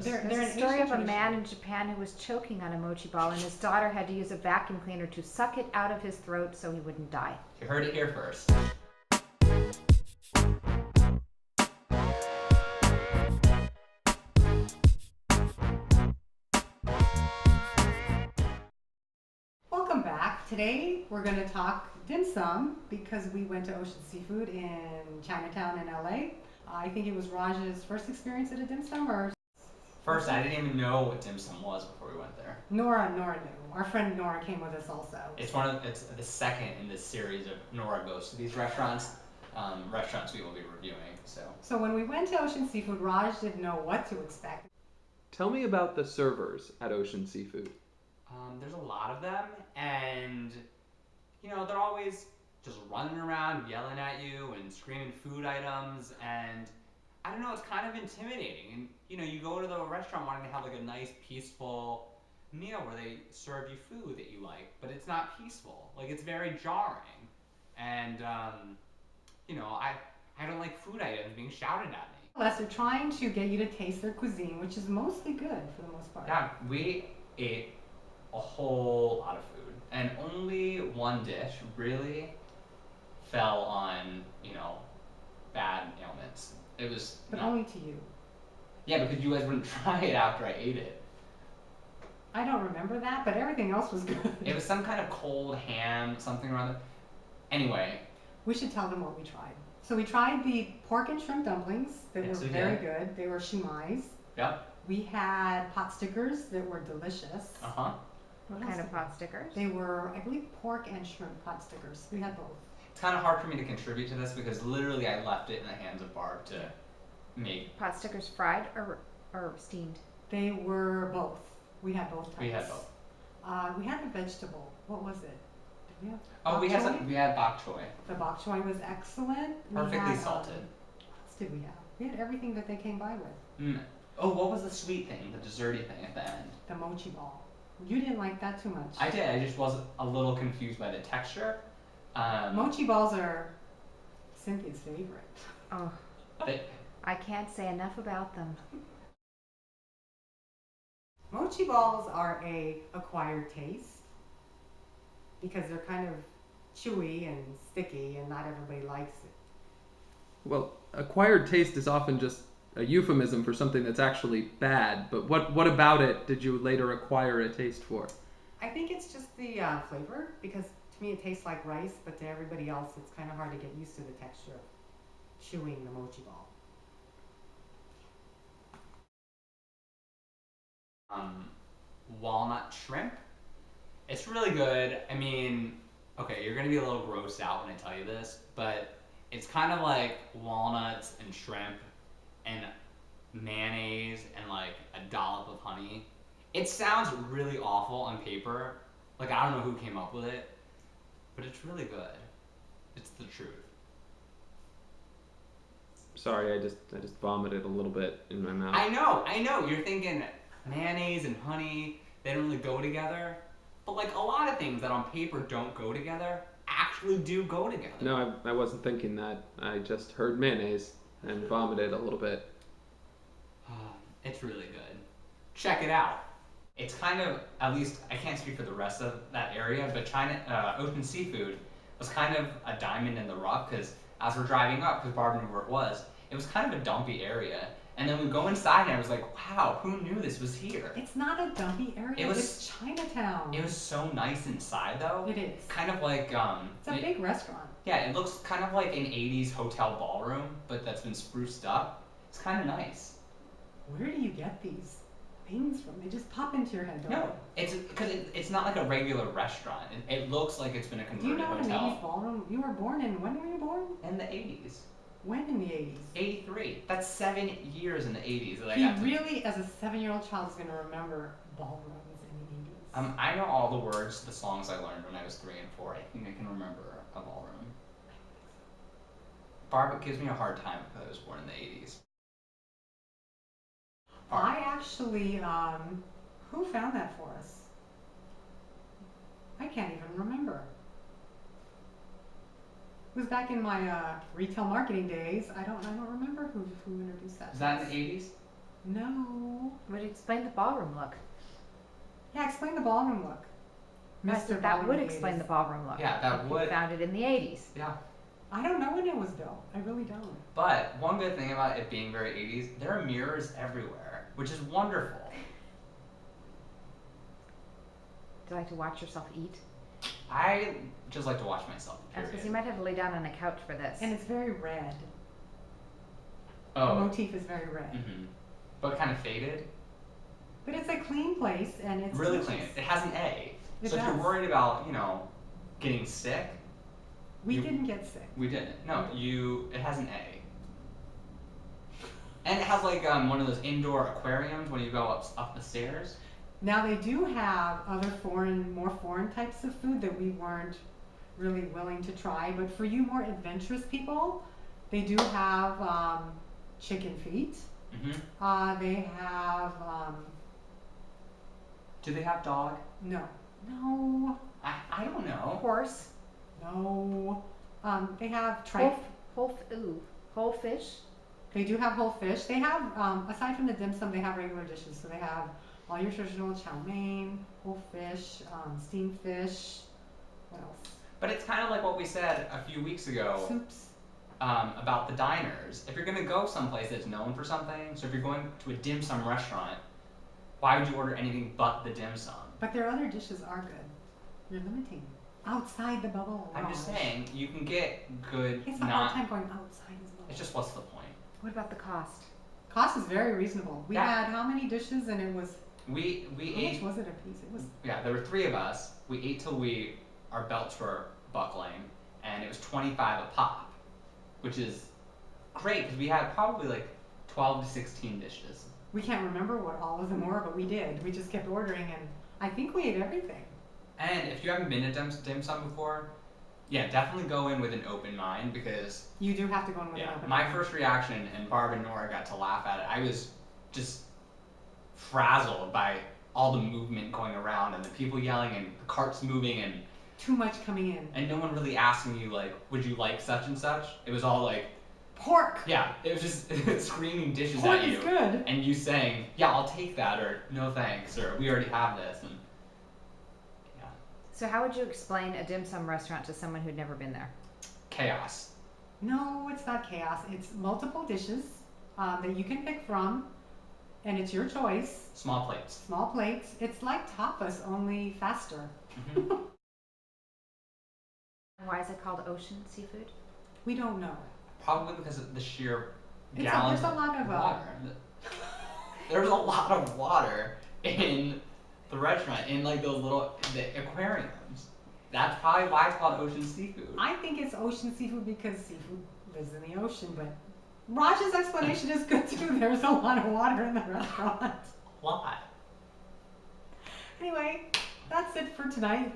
There's a story of a man in Japan who was choking on a mochi ball, and his daughter had to use a vacuum cleaner to suck it out of his throat so he wouldn't die. You heard it here first. Welcome back. Today we're going to talk dim sum because we went to Ocean Seafood in Chinatown in LA. I think it was Raj's first experience at a dim sum, or First, I didn't even know what dim sum was before we went there. Nora knew. Our friend Nora came with us also. It's the second in this series of Nora goes to these restaurants. Restaurants we will be reviewing. So when we went to Ocean Seafood, Raj didn't know what to expect. Tell me about the servers at Ocean Seafood. There's a lot of them, and they're always just running around yelling at you and screaming food items, and I don't know, it's kind of intimidating. And you go to the restaurant wanting to have like a nice peaceful meal where they serve you food that you like, but it's not peaceful. Like, it's very jarring, and I don't like food items being shouted at me. Plus, they're trying to get you to taste their cuisine, which is mostly good for the most part. Yeah, we ate a whole lot of food, and only one dish really fell on bad ailments. It was But only to you. Yeah, because you guys wouldn't try it after I ate it. I don't remember that, but everything else was good. It was some kind of cold ham, something or other. Anyway. We should tell them what we tried. So we tried the pork and shrimp dumplings that were very good. They were shumais. Yep. We had pot stickers that were delicious. Uh-huh. What kind of pot stickers? They were, I believe, pork and shrimp pot stickers. We had both. It's kind of hard for me to contribute to this because literally I left it in the hands of Barb to make. Pot stickers fried or steamed? They were both. We had both types. We had both. We had the vegetable. What was it? Did we have We had bok choy. The bok choy was excellent. Perfectly salted. What else did we have? We had everything that they came by with. Mm. Oh, what was the sweet thing, the desserty thing at the end? The mochi ball. You didn't like that too much. I did. I just was a little confused by the texture. Mochi balls are Cynthia's favorite. Oh, I can't say enough about them. Mochi balls are a acquired taste because they're kind of chewy and sticky and not everybody likes it. Well, acquired taste is often just a euphemism for something that's actually bad, but what about it did you later acquire a taste for? I think it's just the flavor, because to me it tastes like rice, but to everybody else it's kind of hard to get used to the texture of chewing the mochi ball. Walnut shrimp. It's really good. I mean, okay, you're gonna be a little grossed out when I tell you this, but it's kind of like walnuts and shrimp and mayonnaise and like a dollop of honey. It sounds really awful on paper. Like, I don't know who came up with it, but it's really good. It's the truth. Sorry, I just vomited a little bit in my mouth. I know. You're thinking mayonnaise and honey, they don't really go together. But like a lot of things that on paper don't go together actually do go together. No, I wasn't thinking that. I just heard mayonnaise and vomited a little bit. It's really good. Check it out. It's kind of, at least I can't speak for the rest of that area, but Ocean Seafood was kind of a diamond in the rough, because as we're driving up, because Barbara knew where it was kind of a dumpy area. And then we go inside and I was like, wow, who knew this was here? It's not a dumpy area, it's Chinatown. It was so nice inside though. It is. Kind of like, it's a big restaurant. Yeah, it looks kind of like an 80s hotel ballroom, but that's been spruced up. It's kind of nice. Where do you get these things from? They just pop into your head, don't No, it's because it's not like a regular restaurant. It looks like it's been a converted hotel. Do you know hotel. an 80s ballroom? You were born in, when were you born? In the 80s. When in the 80s? 83. That's 7 years in the 80s that I He got to. really, as a 7-year-old child, is going to remember ballrooms in the 80s. I know all the words to the songs I learned when I was 3 and 4. I think I can remember a ballroom. Barbara gives me a hard time because I was born in the 80s. I actually, who found that for us? I can't even remember. It was back in my retail marketing days. I don't remember who introduced that. Is that in the 80s? No. Would explain the ballroom look. Yeah, explain the ballroom look. I said that would explain the ballroom look. Yeah, that If you would. found it in the 80s. Yeah. I don't know when it was built. I really don't. But one good thing about it being very 80s, there are mirrors everywhere, which is wonderful. Do you like to watch yourself eat? I just like to watch myself. Because Period. you might have to lay down on a couch for this. And it's very red. The Oh. motif is very red. Mm-hmm. But kind of faded. But it's a clean place and it's Really delicious. clean. It has an A. It So if you're does. worried about, getting sick, We You- didn't get sick. we didn't. No, it has an A. And it has like one of those indoor aquariums when you go up the stairs. Now they do have other more foreign types of food that we weren't really willing to try. But for you more adventurous people, they do have chicken feet. Mm-hmm. They have Do they have dog? no. I don't know. Horse, They have tripe. whole fish. They do have whole fish. They have, aside from the dim sum, they have regular dishes. So they have all your traditional chow mein, whole fish, steamed fish. What else? But it's kind of like what we said a few weeks ago Soups. about the diners. If you're going to go someplace that's known for something, so if you're going to a dim sum restaurant, why would you order anything but the dim sum? But their other dishes are good. You're limiting. Outside the bubble. I'm just Raj. saying, you can get good, It's not hard time going outside his bubble. It's just what's the point? What about the cost? Cost is very reasonable. We Yeah. had how many dishes and it was, We how much ate, was it a piece? It was, yeah, there were 3 of us. We ate till our belts were buckling, and it was 25 a pop, which is great because we had probably like 12 to 16 dishes. we can't remember what all of them were, but we did. We just kept ordering and I think we ate everything. And if you haven't been to dim sum before, yeah, definitely go in with an open mind because You do have to go in with an yeah, open my mind. first reaction, and Barb and Nora got to laugh at it. I was just frazzled by all the movement going around and the people yelling and the carts moving Too much coming in. and no one really asking you like, would you like such and such? It was all like, Pork! yeah, it was just screaming dishes Pork at is you, good. and you saying, yeah, I'll take that, or no thanks, or we already have this, and yeah, So how would you explain a dim sum restaurant to someone who'd never been there? chaos. No, it's not chaos. It's multiple dishes that you can pick from, and it's your choice. Small plates. Small plates. It's like tapas, only faster. Hmm. Why is it called ocean seafood? We don't know. Probably because of the sheer There's gallons a lot of water. There's a lot of water in the restaurant, in like those the aquariums. That's probably why it's called ocean seafood. I think it's ocean seafood because seafood lives in the ocean, but Raj's explanation is good too. There's a lot of water in the restaurant. A lot. Anyway, that's it for tonight.